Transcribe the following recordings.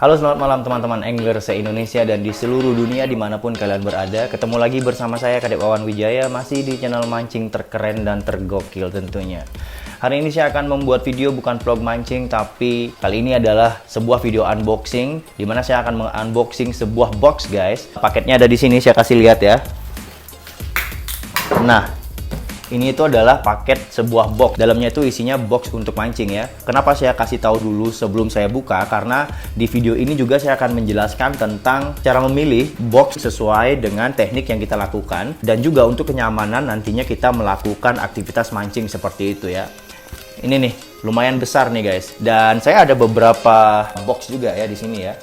Halo, selamat malam teman-teman angler se-Indonesia dan di seluruh dunia dimanapun kalian berada. Ketemu lagi bersama saya Kadep Wawan Wijaya, masih di channel mancing terkeren dan tergokil tentunya. Hari ini saya akan membuat video bukan vlog mancing, tapi kali ini adalah sebuah video unboxing, dimana saya akan mengunboxing sebuah box guys. Paketnya ada di sini, saya kasih lihat ya. Nah, ini itu adalah paket sebuah box. Dalamnya itu isinya box untuk mancing ya. Kenapa saya kasih tahu dulu sebelum saya buka? Karena di video ini juga saya akan menjelaskan tentang cara memilih box sesuai dengan teknik yang kita lakukan, dan juga untuk kenyamanan nantinya kita melakukan aktivitas mancing seperti itu ya. Ini nih, lumayan besar nih guys. Dan saya ada beberapa box juga ya di sini ya.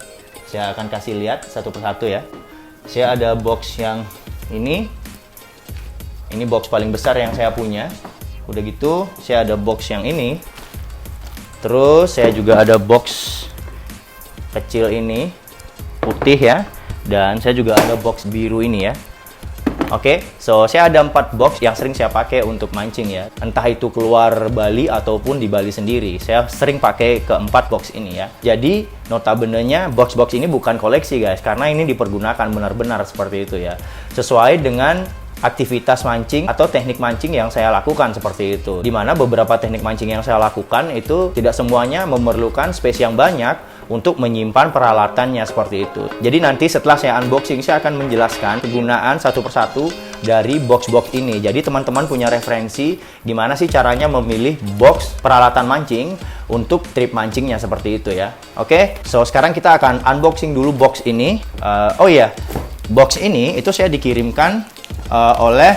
Saya akan kasih lihat satu persatu ya. Saya ada box yang ini. Ini box paling besar yang saya punya. Udah gitu, saya ada box yang ini. Terus saya juga ada box kecil ini, putih ya. Dan saya juga ada box biru ini ya. Oke, so saya ada 4 box yang sering saya pakai untuk mancing ya. Entah itu keluar Bali ataupun di Bali sendiri. Saya sering pakai keempat box ini ya. Jadi notabenenya box-box ini bukan koleksi guys, karena ini dipergunakan benar-benar seperti itu ya. Sesuai dengan aktivitas mancing atau teknik mancing yang saya lakukan seperti itu. Dimana beberapa teknik mancing yang saya lakukan itu tidak semuanya memerlukan space yang banyak untuk menyimpan peralatannya seperti itu. Jadi nanti setelah saya unboxing, saya akan menjelaskan penggunaan satu persatu dari box-box ini. Jadi teman-teman punya referensi gimana sih caranya memilih box peralatan mancing untuk trip mancingnya seperti itu ya. Oke, so sekarang kita akan unboxing dulu box ini. Oh iya, box ini itu saya dikirimkan oleh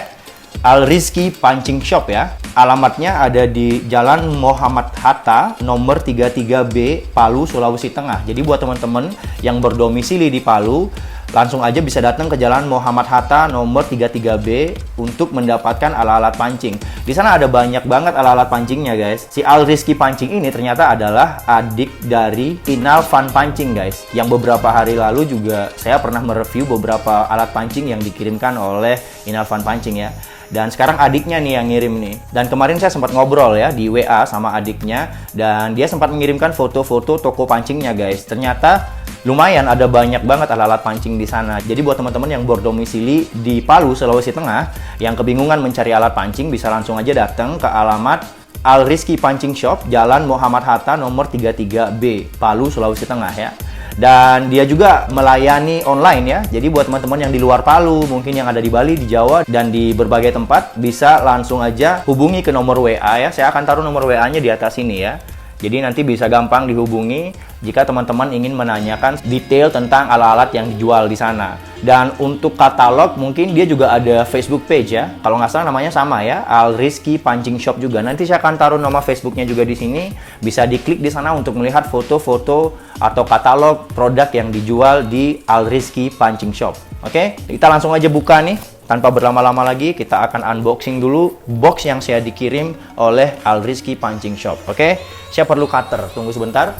Al Rizky Pancing Shop ya. Alamatnya ada di Jalan Muhammad Hatta nomor 33B, Palu, Sulawesi Tengah. Jadi buat teman-teman yang berdomisili di Palu, langsung aja bisa datang ke Jalan Muhammad Hatta nomor 33B untuk mendapatkan alat-alat pancing. Di sana ada banyak banget alat-alat pancingnya guys. Si Al Rizky Pancing ini ternyata adalah adik dari Inal Fun Pancing guys. Yang beberapa hari lalu juga saya pernah mereview beberapa alat pancing yang dikirimkan oleh Inal Fun Pancing ya. Dan sekarang adiknya nih yang ngirim nih. Dan kemarin saya sempat ngobrol ya di WA sama adiknya, dan dia sempat mengirimkan foto-foto toko pancingnya guys. Ternyata lumayan ada banyak banget alat-alat pancing di sana. Jadi buat teman-teman yang berdomisili di Palu, Sulawesi Tengah, yang kebingungan mencari alat pancing, bisa langsung aja datang ke alamat Al Rizky Pancing Shop, Jalan Muhammad Hatta nomor 33B, Palu, Sulawesi Tengah ya. Dan dia juga melayani online ya. Jadi buat teman-teman yang di luar Palu, mungkin yang ada di Bali, di Jawa, dan di berbagai tempat, bisa langsung aja hubungi ke nomor WA ya. Saya akan taruh nomor WA-nya di atas sini ya. Jadi nanti bisa gampang dihubungi jika teman-teman ingin menanyakan detail tentang alat-alat yang dijual di sana. Dan untuk katalog mungkin dia juga ada Facebook page ya. Kalau nggak salah namanya sama ya, Al Rizky Pancing Shop juga. Nanti saya akan taruh nama Facebooknya juga di sini. Bisa diklik di sana untuk melihat foto-foto atau katalog produk yang dijual di Al Rizky Pancing Shop. Oke, kita langsung aja buka nih. Tanpa berlama-lama lagi, kita akan unboxing dulu box yang saya dikirim oleh Al Rizky Pancing Shop. Oke, saya perlu cutter. Tunggu sebentar.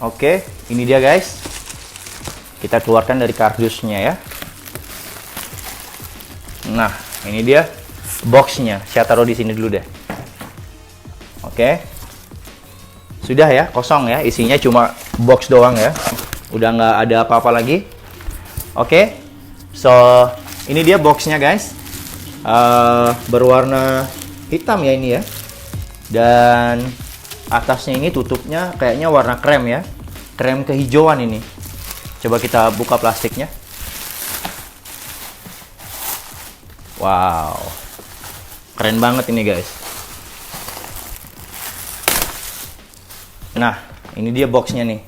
Oke, ini dia guys. Kita keluarkan dari kardusnya ya. Nah, ini dia boxnya. Saya taruh di sini dulu deh. Oke. Sudah ya, kosong ya, isinya cuma box doang ya. Udah nggak ada apa-apa lagi. Oke, so ini dia boxnya guys. Berwarna hitam ya ini ya. Dan atasnya ini tutupnya kayaknya warna krem ya. Krem kehijauan ini. Coba kita buka plastiknya. Wow, keren banget ini guys. Nah, ini dia boxnya nih.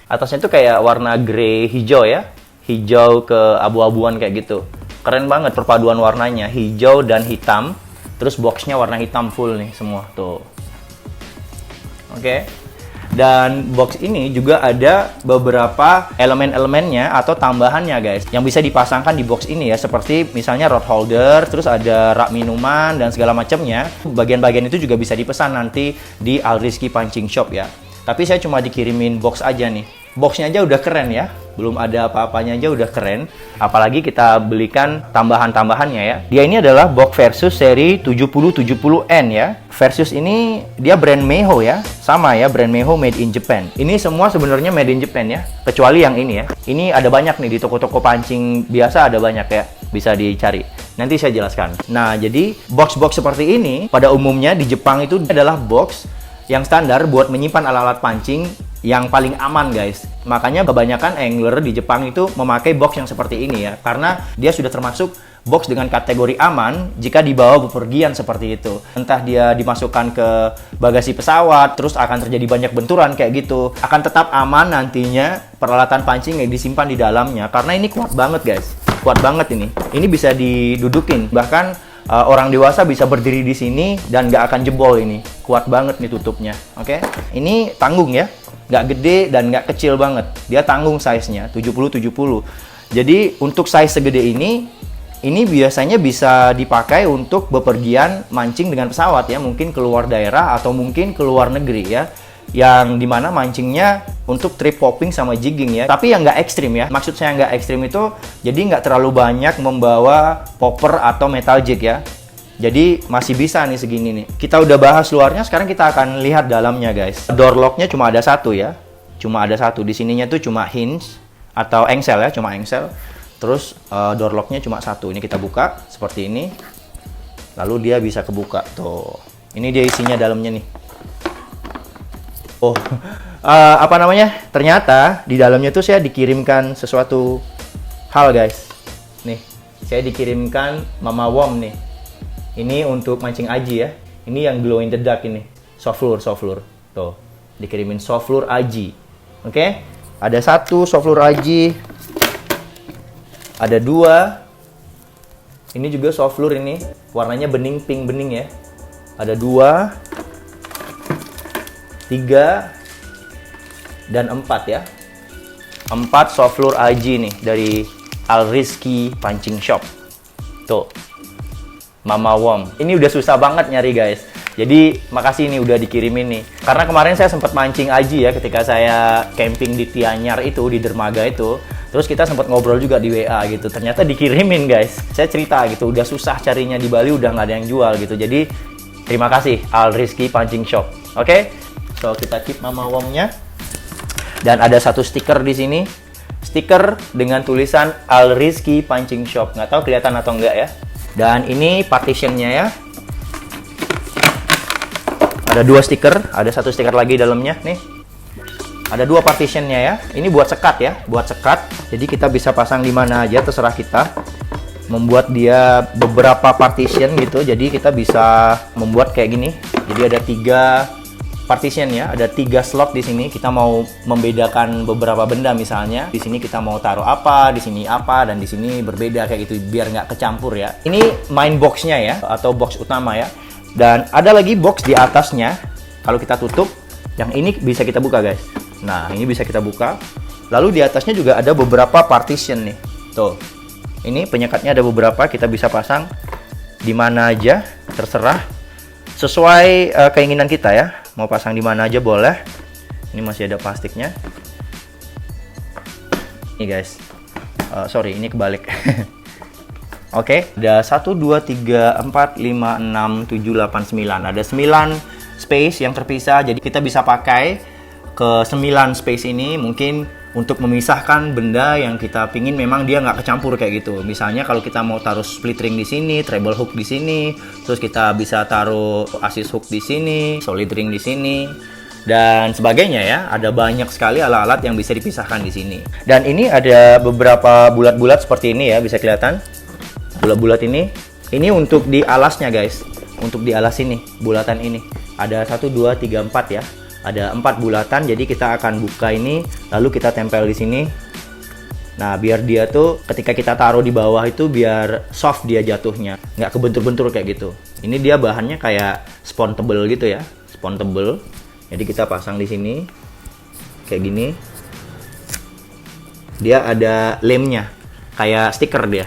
Atasnya tuh kayak warna grey hijau ya. Hijau ke abu-abuan kayak gitu. Keren banget perpaduan warnanya. Hijau dan hitam. Terus boxnya warna hitam full nih semua. Tuh. Oke. Dan box ini juga ada beberapa elemen-elemennya atau tambahannya guys. Yang bisa dipasangkan di box ini ya. Seperti misalnya rod holder. Terus ada rak minuman dan segala macamnya. Bagian-bagian itu juga bisa dipesan nanti di Al Rizky Pancing Shop ya. Tapi saya cuma dikirimin box aja nih. Boxnya aja udah keren ya. Belum ada apa-apanya aja udah keren. Apalagi kita belikan tambahan-tambahannya ya. Dia ini adalah box Versus seri 7070N ya. Versus ini dia brand Meho ya. Sama ya, brand Meho made in Japan. Ini semua sebenarnya made in Japan ya. Kecuali yang ini ya. Ini ada banyak nih di toko-toko pancing biasa, ada banyak ya. Bisa dicari. Nanti saya jelaskan. Nah, jadi box-box seperti ini pada umumnya di Jepang itu adalah box yang standar buat menyimpan alat-alat pancing yang paling aman guys. Makanya kebanyakan angler di Jepang itu memakai box yang seperti ini ya, karena dia sudah termasuk box dengan kategori aman jika dibawa bepergian seperti itu. Entah dia dimasukkan ke bagasi pesawat, terus akan terjadi banyak benturan kayak gitu. Akan tetap aman nantinya peralatan pancing yang disimpan di dalamnya, karena ini kuat banget guys. Kuat banget ini. Ini bisa didudukin, bahkan orang dewasa bisa berdiri di sini dan nggak akan jebol ini. Kuat banget nih tutupnya. Oke. Ini tanggung ya. Nggak gede dan nggak kecil banget. Dia tanggung size-nya 70-70. Jadi untuk size segede ini biasanya bisa dipakai untuk bepergian mancing dengan pesawat ya, mungkin keluar daerah atau mungkin keluar negeri ya, yang dimana mancingnya untuk trip popping sama jigging ya, tapi yang nggak ekstrim ya. Maksud saya nggak ekstrim itu jadi nggak terlalu banyak membawa popper atau metal jig ya. Jadi masih bisa nih segini nih. Kita udah bahas luarnya, sekarang kita akan lihat dalamnya guys. Door locknya cuma ada satu ya. Cuma ada satu. Di sininya tuh cuma hinge atau engsel ya, cuma engsel. Terus door locknya cuma satu. Ini kita buka seperti ini. Lalu dia bisa kebuka tuh. Ini dia isinya dalamnya nih. Oh, apa namanya? Ternyata di dalamnya tuh saya dikirimkan sesuatu hal guys. Nih, saya dikirimkan Mama Worm nih. Ini untuk mancing aji ya. Ini yang glow in the dark ini. Soft lure. Tuh, dikirimin soft lure aji. Oke? Ada satu soft lure aji. Ada dua. Ini juga soft lure ini. Warnanya bening, pink bening ya. Ada dua. 3 dan 4 ya. 4 soft lure aji nih dari Al-Rizky Pancing Shop. Tuh. Mama Worm. Ini udah susah banget nyari guys. Jadi makasih ini udah dikirimin nih. Karena kemarin saya sempat mancing aji ya ketika saya camping di Tianyar itu, di dermaga itu. Terus kita sempat ngobrol juga di WA gitu. Ternyata dikirimin guys. Saya cerita gitu, udah susah carinya di Bali, udah nggak ada yang jual gitu. Jadi terima kasih Al-Rizky Pancing Shop. Oke? So kita keep Mama Worm-nya. Dan ada satu stiker di sini. Stiker dengan tulisan Al-Rizky Pancing Shop. Nggak tahu kelihatan atau enggak ya. Dan ini partitionnya ya. Ada 2 stiker, ada 1 stiker lagi dalamnya nih. Ada 2 partitionnya ya. Ini buat sekat ya, buat sekat. Jadi kita bisa pasang di mana aja, terserah kita. Membuat dia beberapa partition gitu. Jadi kita bisa membuat kayak gini. Jadi ada 3 partition ya, ada 3 slot di sini. Kita mau membedakan beberapa benda misalnya. Di sini kita mau taruh apa, di sini apa, dan di sini berbeda kayak gitu biar nggak kecampur ya. Ini main box-nya ya, atau box utama ya. Dan ada lagi box di atasnya. Kalau kita tutup, yang ini bisa kita buka guys. Nah, ini bisa kita buka. Lalu di atasnya juga ada beberapa partition nih. Tuh. Ini penyekatnya ada beberapa, kita bisa pasang di mana aja, terserah. Sesuai keinginan kita ya. Mau pasang di mana aja boleh. Ini masih ada plastiknya. Ini guys. Sorry, ini kebalik. Oke, ada 1, 2, 3, 4, 5, 6, 7, 8, 9. Ada 9 space yang terpisah. Jadi kita bisa pakai ke 9 space ini mungkin untuk memisahkan benda yang kita pingin memang dia nggak kecampur kayak gitu. Misalnya kalau kita mau taruh split ring di sini, treble hook di sini, terus kita bisa taruh assist hook di sini, solid ring di sini, dan sebagainya ya. Ada banyak sekali alat-alat yang bisa dipisahkan di sini. Dan ini ada beberapa bulat-bulat seperti ini ya, bisa kelihatan. Bulat-bulat ini untuk di alasnya guys. Untuk di alas ini, bulatan ini. Ada 1, 2, 3, 4 ya. Ada 4 bulatan, jadi kita akan buka ini, lalu kita tempel di sini. Nah, biar dia tuh ketika kita taruh di bawah itu biar soft dia jatuhnya, nggak kebentur-bentur kayak gitu. Ini dia bahannya kayak spon tebel gitu ya, spon tebel. Jadi kita pasang di sini, kayak gini. Dia ada lemnya, kayak stiker dia.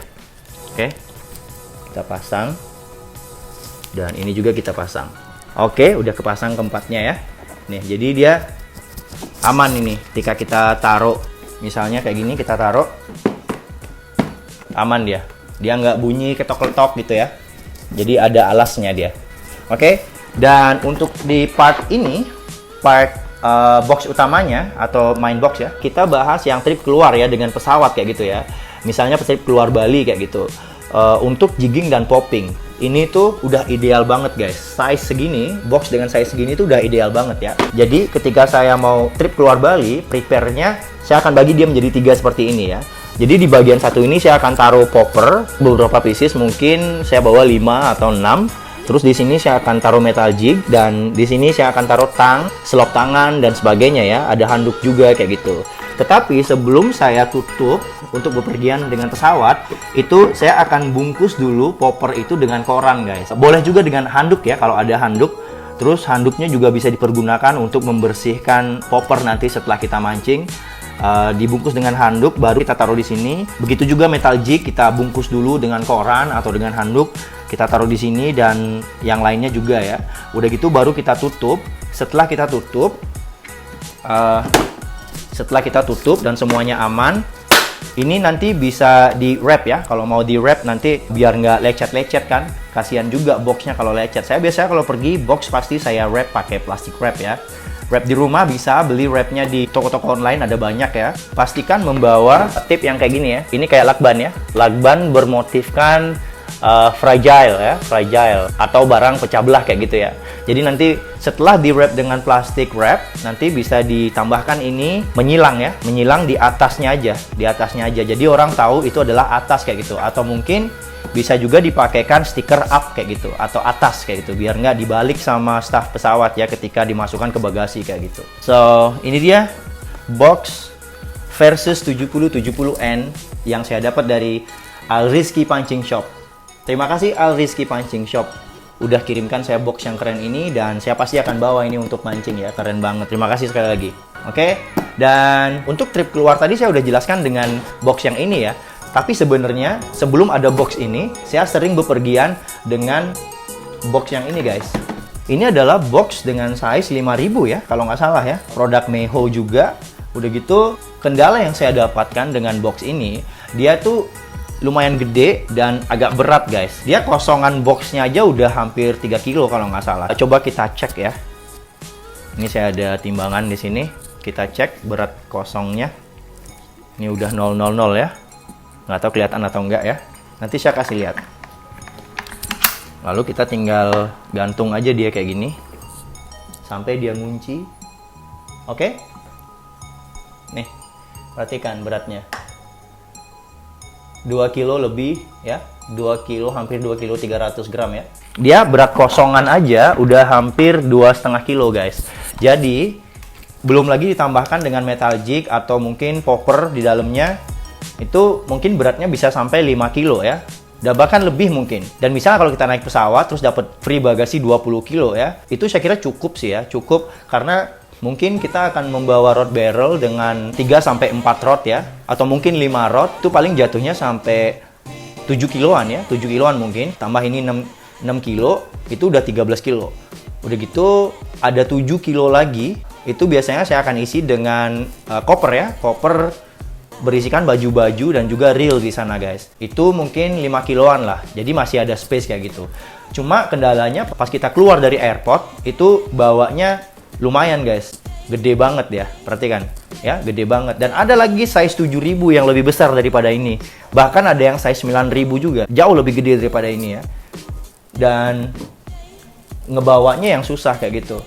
Oke, kita pasang. Dan ini juga kita pasang. Oke, udah kepasang keempatnya ya. Nih, jadi dia aman ini. Ketika kita taruh, misalnya kayak gini, kita taruh, aman dia. Dia nggak bunyi ketok-ketok gitu ya. Jadi ada alasnya dia. Oke. Dan untuk di part ini, box utamanya atau main box ya, kita bahas yang trip keluar ya dengan pesawat kayak gitu ya. Misalnya trip keluar Bali kayak gitu. Untuk jigging dan popping, ini tuh udah ideal banget guys. Size segini, box dengan size segini tuh udah ideal banget ya. Jadi ketika saya mau trip keluar Bali, prepare-nya saya akan bagi dia menjadi 3 seperti ini ya. Jadi di bagian satu ini saya akan taruh popper, beberapa pieces, mungkin saya bawa 5 atau 6. Terus di sini saya akan taruh metal jig, dan di sini saya akan taruh tang, selop tangan dan sebagainya ya. Ada handuk juga kayak gitu. Tetapi sebelum saya tutup untuk bepergian dengan pesawat, itu saya akan bungkus dulu popper itu dengan koran guys. Boleh juga dengan handuk ya kalau ada handuk. Terus handuknya juga bisa dipergunakan untuk membersihkan popper nanti setelah kita mancing. Dibungkus dengan handuk, baru kita taruh di sini. Begitu juga metal jig, kita bungkus dulu dengan koran atau dengan handuk, kita taruh di sini, dan yang lainnya juga ya. Udah gitu baru kita tutup. Setelah kita tutup dan semuanya aman, ini nanti bisa di wrap ya. Kalau mau di wrap nanti biar nggak lecet-lecet kan. Kasihan juga boxnya kalau lecet. Saya biasanya kalau pergi box pasti saya wrap pakai plastik wrap ya. Wrap di rumah bisa, beli wrapnya di toko-toko online ada banyak ya. Pastikan membawa tip yang kayak gini ya. Ini kayak lakban ya. Lakban bermotifkan fragile ya, fragile atau barang pecah belah kayak gitu ya. Jadi nanti setelah di wrap dengan plastik wrap, nanti bisa ditambahkan ini menyilang ya, menyilang di atasnya aja, Jadi orang tahu itu adalah atas kayak gitu. Atau mungkin bisa juga dipakaikan stiker up kayak gitu atau atas kayak gitu, biar nggak dibalik sama staf pesawat ya ketika dimasukkan ke bagasi kayak gitu. So ini dia box Versus 7070N yang saya dapat dari Al Rizky Pancing Shop. Terima kasih Al Rizky Pancing Shop udah kirimkan saya box yang keren ini, dan saya pasti akan bawa ini untuk mancing ya, keren banget. Terima kasih sekali lagi. Oke. Dan untuk trip keluar tadi saya udah jelaskan dengan box yang ini ya. Tapi sebenarnya sebelum ada box ini, saya sering bepergian dengan box yang ini guys. Ini adalah box dengan size 5000 ya, kalau nggak salah ya. Produk Meho juga. Udah gitu, kendala yang saya dapatkan dengan box ini, dia tuh lumayan gede dan agak berat guys. Dia kosongan boxnya aja udah hampir 3 kilo kalau nggak salah. Coba kita cek ya. Ini saya ada timbangan di sini. Kita cek berat kosongnya. Ini udah 000 ya. Nggak tahu kelihatan atau enggak ya. Nanti saya kasih lihat. Lalu kita tinggal gantung aja dia kayak gini sampai dia ngunci. Oke. Nih, perhatikan beratnya. 2 kilo lebih ya. 2 kilo, hampir 2 kilo 300 gram ya. Dia berat kosongan aja udah hampir 2,5 kilo guys. Jadi belum lagi ditambahkan dengan metal jig atau mungkin popper di dalamnya, itu mungkin beratnya bisa sampai 5 kilo ya. Dan bahkan lebih mungkin. Dan misalnya kalau kita naik pesawat terus dapat free bagasi 20 kilo ya, itu saya kira cukup sih ya. Cukup karena mungkin kita akan membawa rod barrel dengan 3-4 rod ya, atau mungkin 5 rod, itu paling jatuhnya sampai 7 kiloan ya, 7 kiloan mungkin. Tambah ini 6 kilo, itu udah 13 kilo. Udah gitu ada 7 kilo lagi, itu biasanya saya akan isi dengan koper ya, koper berisikan baju-baju dan juga reel di sana guys. Itu mungkin 5 kiloan lah, jadi masih ada space kayak gitu. Cuma kendalanya pas kita keluar dari airport, itu bawanya lumayan guys, gede banget ya, perhatikan ya, gede banget. Dan ada lagi size 7000 yang lebih besar daripada ini, bahkan ada yang size 9000 juga, jauh lebih gede daripada ini ya. Dan ngebawanya yang susah kayak gitu.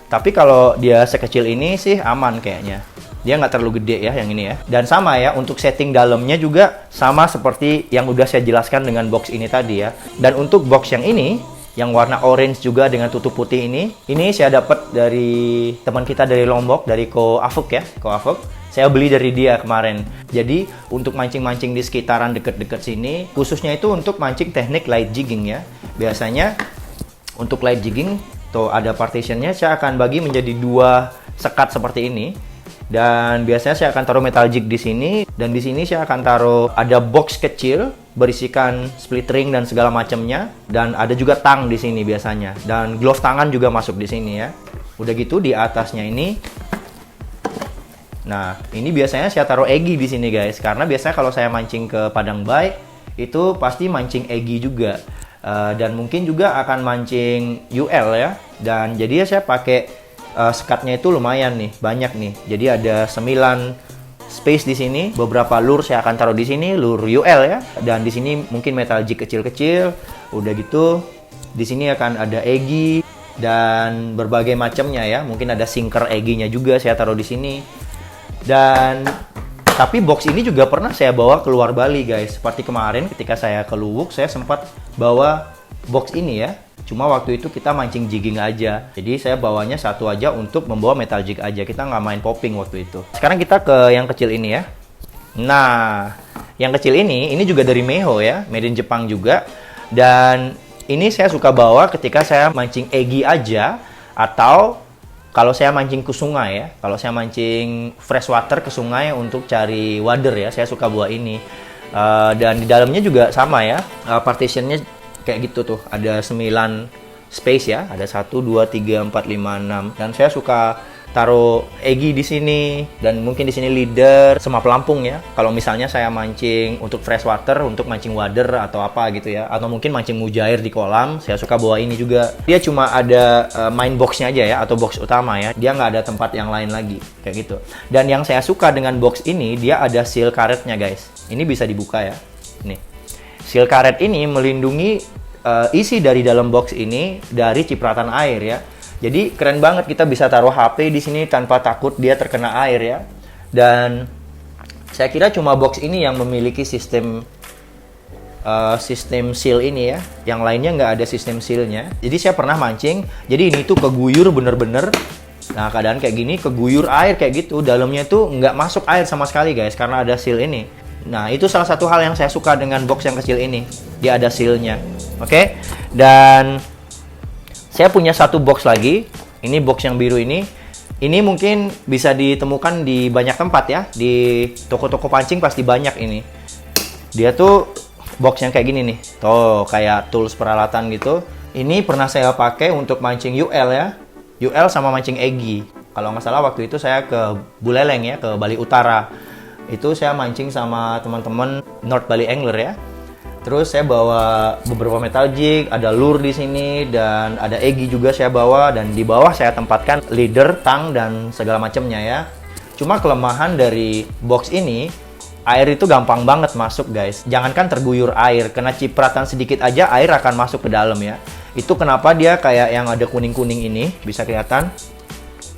Tapi kalau dia sekecil ini sih aman kayaknya, dia nggak terlalu gede ya yang ini ya. Dan sama ya, untuk setting dalamnya juga sama seperti yang udah saya jelaskan dengan box ini tadi ya. Dan untuk box yang ini, yang warna orange juga dengan tutup putih ini saya dapat dari teman kita dari Lombok, dari Ko Afuk ya, Ko Afuk. Saya beli dari dia kemarin. Jadi untuk mancing-mancing di sekitaran deket-deket sini, khususnya itu untuk mancing teknik light jigging ya. Biasanya untuk light jigging tuh ada partitionnya, saya akan bagi menjadi 2 sekat seperti ini. Dan biasanya saya akan taruh metal jig di sini, dan di sini saya akan taruh ada box kecil berisikan split ring dan segala macamnya, dan ada juga tang di sini biasanya, dan glove tangan juga masuk di sini ya. Udah gitu di atasnya ini Nah, ini biasanya saya taruh Egi di sini guys, karena biasanya kalau saya mancing ke Padang Bay itu pasti mancing Egi juga. Dan mungkin juga akan mancing UL ya. Dan jadi saya pakai sekatnya itu lumayan nih, banyak nih. Jadi ada 9 space di sini. Beberapa lure saya akan taruh di sini, lure UL ya. Dan di sini mungkin metal jig kecil-kecil. Udah gitu, di sini akan ada Egi dan berbagai macamnya ya. Mungkin ada sinker Eginya juga saya taruh di sini. Dan tapi box ini juga pernah saya bawa keluar Bali guys. Seperti kemarin ketika saya ke Luwuk, saya sempat bawa box ini ya. Cuma waktu itu kita mancing jigging aja. Jadi saya bawanya satu aja untuk membawa metal jig aja. Kita nggak main popping waktu itu. Sekarang kita ke yang kecil ini ya. Nah, yang kecil ini juga dari Meho ya. Made in Jepang juga. Dan ini saya suka bawa ketika saya mancing Egi aja. Atau kalau saya mancing ke sungai ya. Kalau saya mancing freshwater ke sungai untuk cari wader ya. Saya suka bawa ini. Dan di dalamnya juga sama ya. Partitionnya kayak gitu tuh, ada 9 space ya, ada 1, 2, 3, 4, 5, 6. Dan saya suka taruh Egi di sini dan mungkin di sini leader sama pelampung ya. Kalau misalnya saya mancing untuk freshwater, untuk mancing wader atau apa gitu ya, atau mungkin mancing mujair di kolam, saya suka bawa ini juga. Dia cuma ada main boxnya aja ya, atau box utama ya. Dia nggak ada tempat yang lain lagi kayak gitu. Dan yang saya suka dengan box ini, dia ada seal karetnya guys. Ini bisa dibuka ya. Nih, seal karet ini melindungi isi dari dalam box ini dari cipratan air ya. Jadi keren banget, kita bisa taruh HP di sini tanpa takut dia terkena air ya. Dan saya kira cuma box ini yang memiliki sistem seal ini ya. Yang lainnya nggak ada sistem sealnya. Jadi saya pernah mancing, jadi ini tuh keguyur bener-bener. Nah, keadaan kayak gini keguyur air kayak gitu, dalamnya tuh nggak masuk air sama sekali guys karena ada seal ini. Nah, itu salah satu hal yang saya suka dengan box yang kecil ini. Dia ada sealnya. Oke. Dan saya punya satu box lagi. Ini box yang biru ini. Ini mungkin bisa ditemukan di banyak tempat ya. Di toko-toko pancing pasti banyak ini. Dia tuh box yang kayak gini nih. Tuh, kayak tools peralatan gitu. Ini pernah saya pakai untuk mancing UL ya. UL sama mancing Egi. Kalau nggak salah waktu itu saya ke Buleleng ya, ke Bali Utara. Itu saya mancing sama teman-teman North Bali Angler ya. Terus saya bawa beberapa metal jig, ada lure di sini dan ada Egi juga saya bawa, dan di bawah saya tempatkan leader, tang dan segala macamnya ya. Cuma kelemahan dari box ini, air itu gampang banget masuk guys. Jangankan terguyur air, kena cipratan sedikit aja air akan masuk ke dalam ya. Itu kenapa dia kayak yang ada kuning-kuning ini, bisa kelihatan.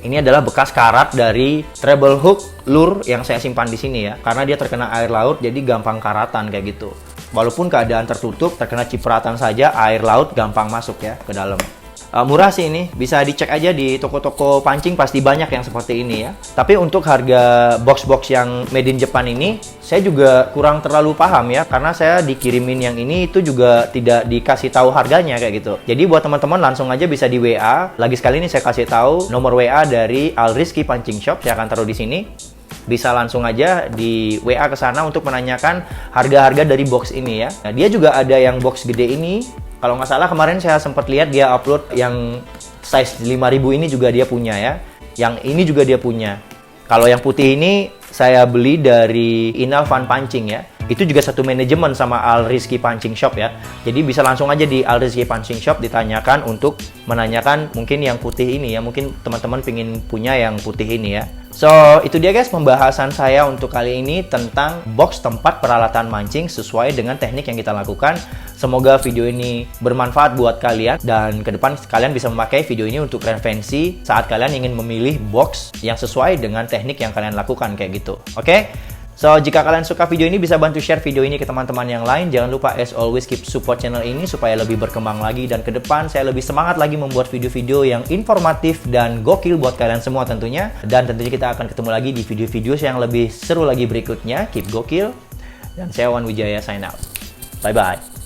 Ini adalah bekas karat dari treble hook lure yang saya simpan di sini ya. Karena dia terkena air laut jadi gampang karatan kayak gitu. Walaupun keadaan tertutup, terkena cipratan saja air laut gampang masuk ya ke dalam. Murah sih ini, bisa dicek aja di toko-toko pancing pasti banyak yang seperti ini ya. Tapi untuk harga box-box yang made in Japan ini, saya juga kurang terlalu paham ya, karena saya dikirimin yang ini itu juga tidak dikasih tahu harganya kayak gitu. Jadi buat teman-teman langsung aja bisa di WA. Lagi sekali ini saya kasih tahu nomor WA dari Al Rizky Pancing Shop, saya akan taruh di sini. Bisa langsung aja di WA ke sana untuk menanyakan harga-harga dari box ini ya. Nah, dia juga ada yang box gede ini. Kalau nggak salah kemarin saya sempat lihat dia upload yang size 5000 ini juga dia punya ya. Yang ini juga dia punya. Kalau yang putih ini saya beli dari Inal Fun Pancing ya. Itu juga satu manajemen sama Al Rizky Pancing Shop ya. Jadi bisa langsung aja di Al Rizky Pancing Shop ditanyakan untuk menanyakan mungkin yang putih ini ya. Mungkin teman-teman pingin punya yang putih ini ya. So, itu dia guys pembahasan saya untuk kali ini tentang box tempat peralatan mancing sesuai dengan teknik yang kita lakukan. Semoga video ini bermanfaat buat kalian dan ke depan kalian bisa memakai video ini untuk referensi saat kalian ingin memilih box yang sesuai dengan teknik yang kalian lakukan kayak gitu. Oke? So, jika kalian suka video ini, bisa bantu share video ini ke teman-teman yang lain. Jangan lupa as always keep support channel ini supaya lebih berkembang lagi. Dan ke depan saya lebih semangat lagi membuat video-video yang informatif dan gokil buat kalian semua tentunya. Dan tentunya kita akan ketemu lagi di video-video yang lebih seru lagi berikutnya. Keep gokil. Dan saya Wan Wijaya sign out. Bye-bye.